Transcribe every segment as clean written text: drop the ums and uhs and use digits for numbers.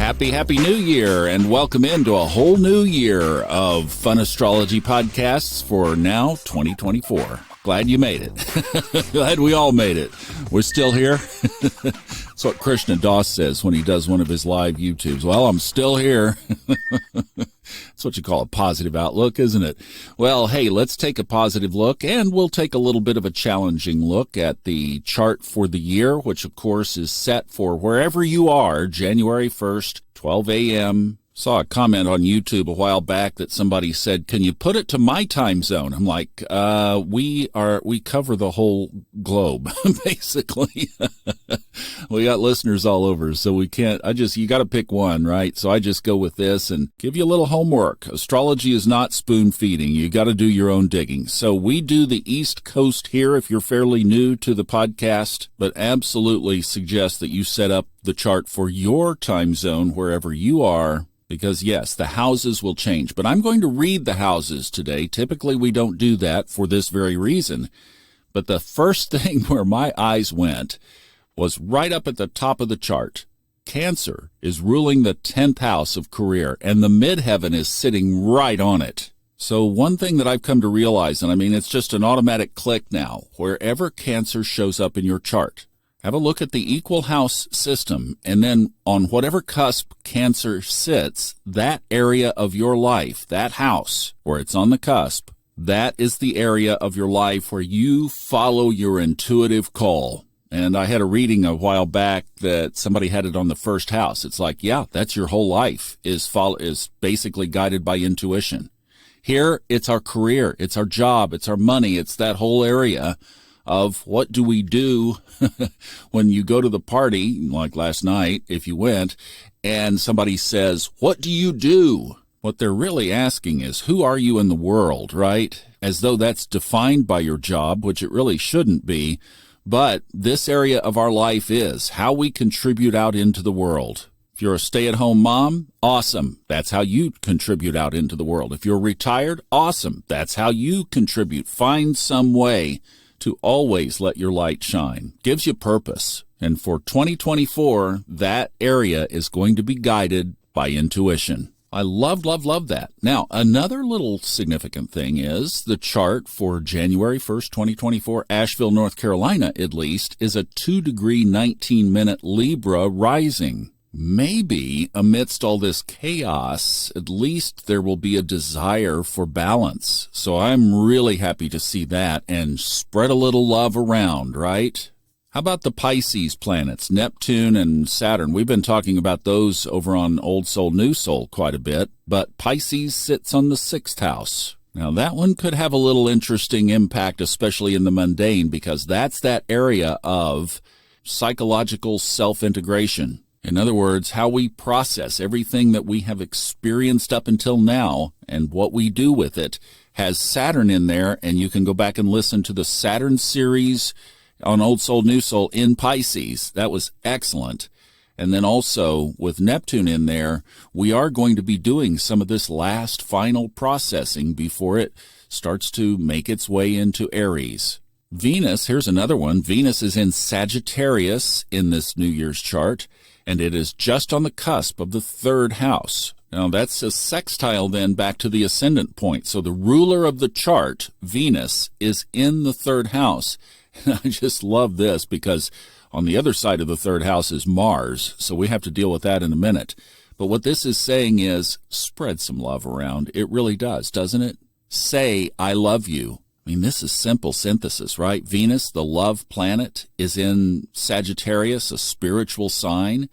Happy New Year, and welcome into a whole new year of fun astrology podcasts for now 2024. Glad you made it. Glad we all made it. We're still here. That's what Krishna Das says when he does one of his live YouTubes. Well, I'm still here. That's what you call a positive outlook, isn't it? Well, hey, let's take a positive look, and we'll take a little bit of a challenging look at the chart for the year, which, of course, is set for wherever you are, January 1st, 12 a.m., Saw a comment on YouTube a while back that somebody said, "Can you put it to my time zone?" I'm like, we cover the whole globe, basically. We got listeners all over, so we can't, you got to pick one, right? So I just go with this and give you a little homework. Astrology is not spoon feeding. You got to do your own digging. So we do the East Coast here if you're fairly new to the podcast, but absolutely suggest that you set up the chart for your time zone wherever you are. Because, yes, the houses will change. But I'm going to read the houses today. Typically, we don't do that for this very reason. But the first thing where my eyes went was right up at the top of the chart. Cancer is ruling the 10th house of career, and the midheaven is sitting right on it. So one thing that I've come to realize, and I mean, it's just an automatic click now, wherever Cancer shows up in your chart, have a look at the equal house system, and then on whatever cusp Cancer sits, that area of your life, that house where it's on the cusp, that is the area of your life where you follow your intuitive call. And I had a reading a while back that somebody had it on the first house. It's like, yeah, that's your whole life is basically guided by intuition. Here, it's our career, it's our job, it's our money, it's that whole area of what do we do when you go to the party, like last night, if you went, and somebody says, "What do you do?" What they're really asking is, who are you in the world, right? As though that's defined by your job, which it really shouldn't be. But this area of our life is how we contribute out into the world. If you're a stay-at-home mom, awesome. That's how you contribute out into the world. If you're retired, awesome. That's how you contribute. Find some way to always let your light shine. Gives you purpose. And for 2024, that area is going to be guided by intuition. I love that. Now, another little significant thing is the chart for January 1st, 2024, Asheville, North Carolina, at least, is a 2-degree, 19-minute Libra rising. Maybe amidst all this chaos, at least there will be a desire for balance. So I'm really happy to see that and spread a little love around, right? How about the Pisces planets, Neptune and Saturn? We've been talking about those over on Old Soul, New Soul quite a bit, but Pisces sits on the 6th house. Now that one could have a little interesting impact, especially in the mundane, because that's that area of psychological self-integration. In other words, how we process everything that we have experienced up until now and what we do with it has Saturn in there, and you can go back and listen to the Saturn series on Old Soul, New Soul in Pisces. That was excellent. And then also with Neptune in there, we are going to be doing some of this last final processing before it starts to make its way into Aries. Venus, here's another one. Venus is in Sagittarius in this New Year's chart, and it is just on the cusp of the 3rd house. Now, that's a sextile then back to the ascendant point. So the ruler of the chart, Venus, is in the 3rd house. And I just love this because on the other side of the 3rd house is Mars, so we have to deal with that in a minute. But what this is saying is spread some love around. It really does, doesn't it? Say, "I love you." I mean, this is simple synthesis, right? Venus, the love planet, is in Sagittarius, a spiritual sign,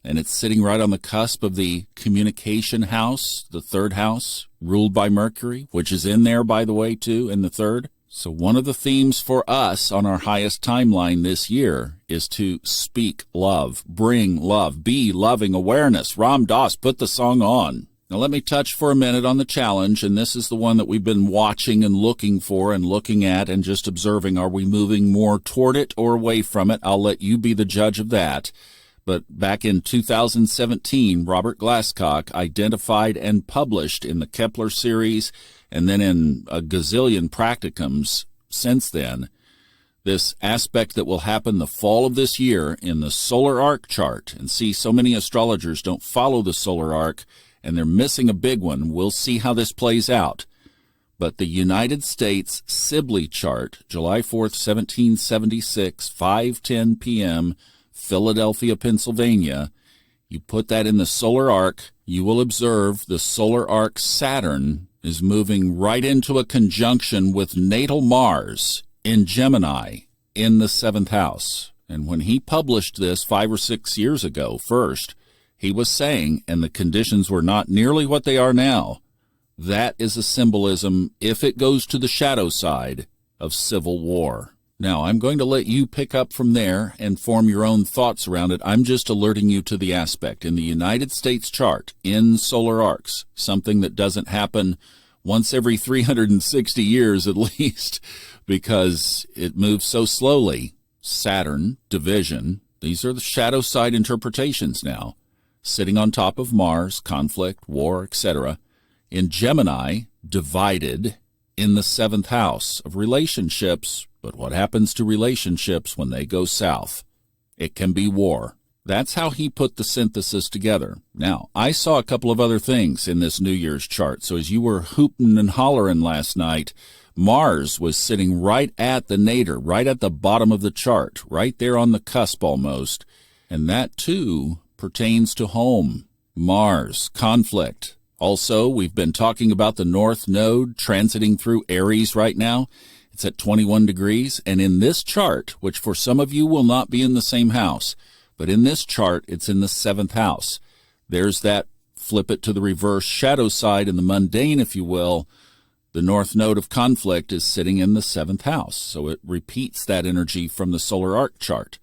and it's sitting right on the cusp of the communication house, the 3rd house, ruled by Mercury, which is in there, by the way, too, in the 3rd. So one of the themes for us on our highest timeline this year is to speak love, bring love, be loving awareness. Ram Dass, put the song on. Now let me touch for a minute on the challenge, and this is the one that we've been watching and looking for and looking at and just observing. Are we moving more toward it or away from it? I'll let you be the judge of that. But back in 2017, Robert Glasscock identified and published in the Kepler series and then in a gazillion practicums since then this aspect that will happen the fall of this year in the solar arc chart. And see, so many astrologers don't follow the solar arc, and they're missing a big one. We'll see how this plays out. But the United States Sibley chart, July 4th, 1776, 5:10 p.m., Philadelphia, Pennsylvania, you put that in the solar arc, you will observe the solar arc Saturn is moving right into a conjunction with natal Mars in Gemini in the 7th house. And when he published this 5 or 6 years ago first, he was saying, and the conditions were not nearly what they are now, that is a symbolism, if it goes to the shadow side, of civil war. Now, I'm going to let you pick up from there and form your own thoughts around it. I'm just alerting you to the aspect. In the United States chart, in solar arcs, something that doesn't happen once every 360 years at least, because it moves so slowly. Saturn, division, these are the shadow side interpretations now, sitting on top of Mars, conflict, war, etc. In Gemini, divided in the 7th house of relationships. But what happens to relationships when they go south? It can be war. That's how he put the synthesis together. Now, I saw a couple of other things in this New Year's chart. So as you were hooting and hollering last night, Mars was sitting right at the nadir, right at the bottom of the chart, right there on the cusp almost. And that, too, pertains to home. Mars, conflict. Also, we've been talking about the North Node transiting through Aries right now. It's at 21 degrees, and in this chart, which for some of you will not be in the same house, but in this chart, it's in the 7th house. There's that flip it to the reverse shadow side in the mundane, if you will. The North Node of conflict is sitting in the 7th house, so it repeats that energy from the solar arc chart.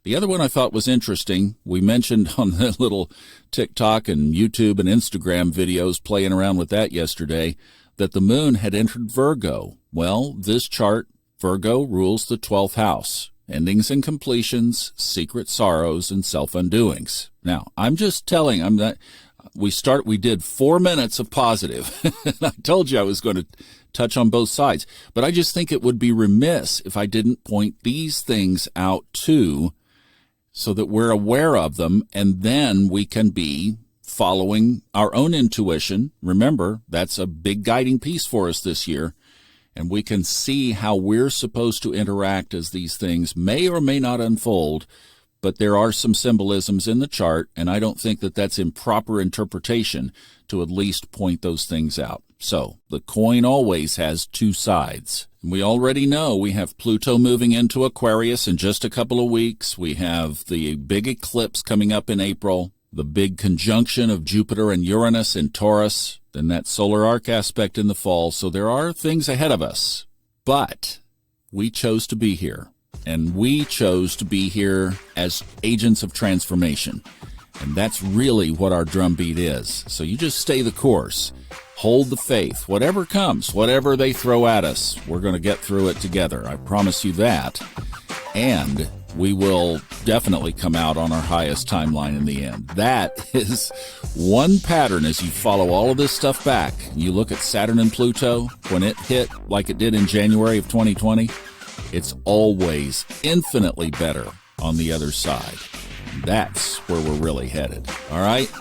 The other one I thought was interesting, we mentioned on the little TikTok and YouTube and Instagram videos playing around with that yesterday, that the moon had entered Virgo. Well, this chart, Virgo rules the 12th house. Endings and completions, secret sorrows, and self-undoings. Now, I'm just telling, we did 4 minutes of positive. I told you I was going to touch on both sides. But I just think it would be remiss if I didn't point these things out too, so that we're aware of them, and then we can be following our own intuition. Remember, that's a big guiding piece for us this year. And we can see how we're supposed to interact as these things may or may not unfold. But there are some symbolisms in the chart, and I don't think that that's improper interpretation to at least point those things out. So the coin always has two sides. We already know we have Pluto moving into Aquarius in just a couple of weeks. We have the big eclipse coming up in April, the big conjunction of Jupiter and Uranus in Taurus, then that solar arc aspect in the fall. So there are things ahead of us. But we chose to be here, and we chose to be here as agents of transformation. And that's really what our drumbeat is. So you just stay the course. Hold the faith. Whatever comes, whatever they throw at us, we're going to get through it together. I promise you that. And we will definitely come out on our highest timeline in the end. That is one pattern as you follow all of this stuff back. You look at Saturn and Pluto, when it hit like it did in January of 2020, it's always infinitely better on the other side. That's where we're really headed. All right?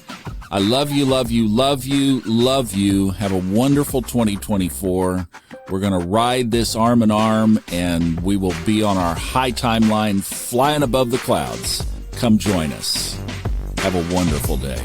I love you, love you, love you, love you. Have a wonderful 2024. We're going to ride this arm in arm, and we will be on our high timeline flying above the clouds. Come join us. Have a wonderful day.